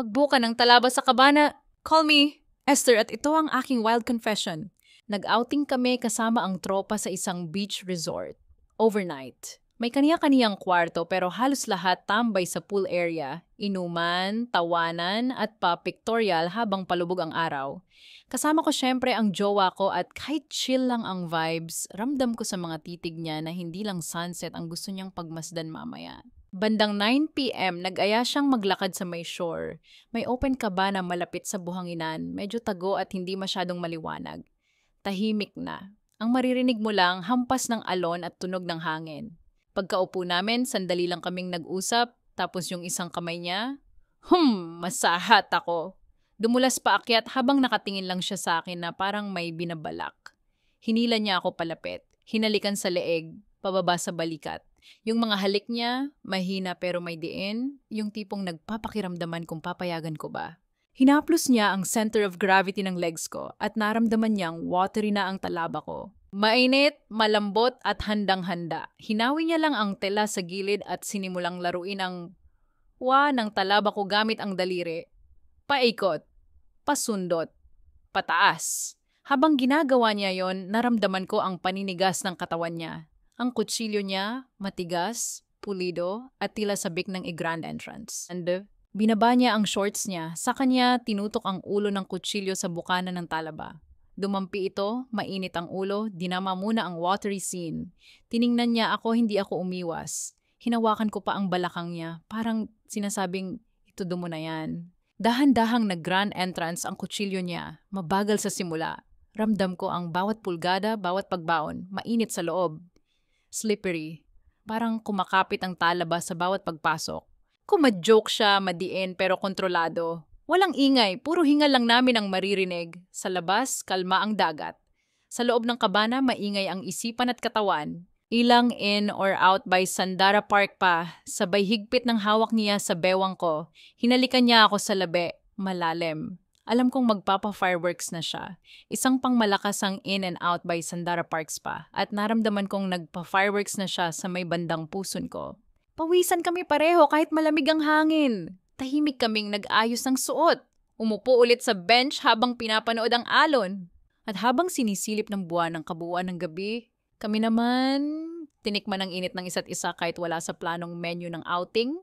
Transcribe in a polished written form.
Pagbuka ng talaba sa kabana, call me Esther at ito ang aking wild confession. Nag-outing kami kasama ang tropa sa isang beach resort. Overnight. May kaniya-kaniyang kwarto pero halos lahat tambay sa pool area, inuman, tawanan at pa-pictorial habang palubog ang araw. Kasama ko syempre ang jowa ko at kahit chill lang ang vibes, ramdam ko sa mga titig niya na hindi lang sunset ang gusto niyang pagmasdan mamaya. Bandang 9 p.m., nag-aya siyang maglakad sa may shore. May open cabana malapit sa buhanginan, medyo tago at hindi masyadong maliwanag. Tahimik na. Ang maririnig mo lang, hampas ng alon at tunog ng hangin. Pagkaupo namin, sandali lang kaming nag-usap, tapos yung isang kamay niya, masahat ako. Dumulas pa akyat habang nakatingin lang siya sa akin na parang may binabalak. Hinila niya ako palapit, hinalikan sa leeg, pababa sa balikat. Yung mga halik niya, mahina pero may diin, yung tipong nagpapakiramdaman kung papayagan ko ba. Hinaplos niya ang center of gravity ng legs ko at naramdaman niyang watery na ang talaba ko. Mainit, malambot at handang-handa. Hinawi niya lang ang tela sa gilid at sinimulang laruin ang ng talaba ko gamit ang daliri. Paikot, pasundot, pataas. Habang ginagawa niya yon, naramdaman ko ang paninigas ng katawan niya. Ang kutsilyo niya, matigas, pulido, at tila sabik ng grand entrance. And binaba niya ang shorts niya, sa kanya tinutok ang ulo ng kutsilyo sa bukana ng talaba. Dumampi ito, mainit ang ulo, dinama muna ang watery scene. Tiningnan niya ako, hindi ako umiwas. Hinawakan ko pa ang balakang niya, parang sinasabing, itudo mo na yan. Dahan-dahang nag-grand entrance ang kutsilyo niya, mabagal sa simula. Ramdam ko ang bawat pulgada, bawat pagbaon, mainit sa loob. Slippery. Parang kumakapit ang talaba sa bawat pagpasok. Kumajoke siya, madiin pero kontrolado. Walang ingay, puro hingal lang namin ang maririnig. Sa labas, kalma ang dagat. Sa loob ng kabana, maingay ang isipan at katawan. Ilang in or out by Sandara Park pa, sabay higpit ng hawak niya sa bewang ko. Hinalikan niya ako sa labi, malalim. Alam kong magpapa-fireworks na siya. Isang pangmalakas ang in and out by Sandara Parks pa at naramdaman kong nagpa-fireworks na siya sa may bandang puson ko. Pawisan kami pareho kahit malamig ang hangin. Tahimik kaming nag-ayos ng suot. Umupo ulit sa bench habang pinapanood ang alon. At habang sinisilip ng buwan ng kabuuan ng gabi, kami naman tinikman ang init ng isa't isa kahit wala sa planong menu ng outing.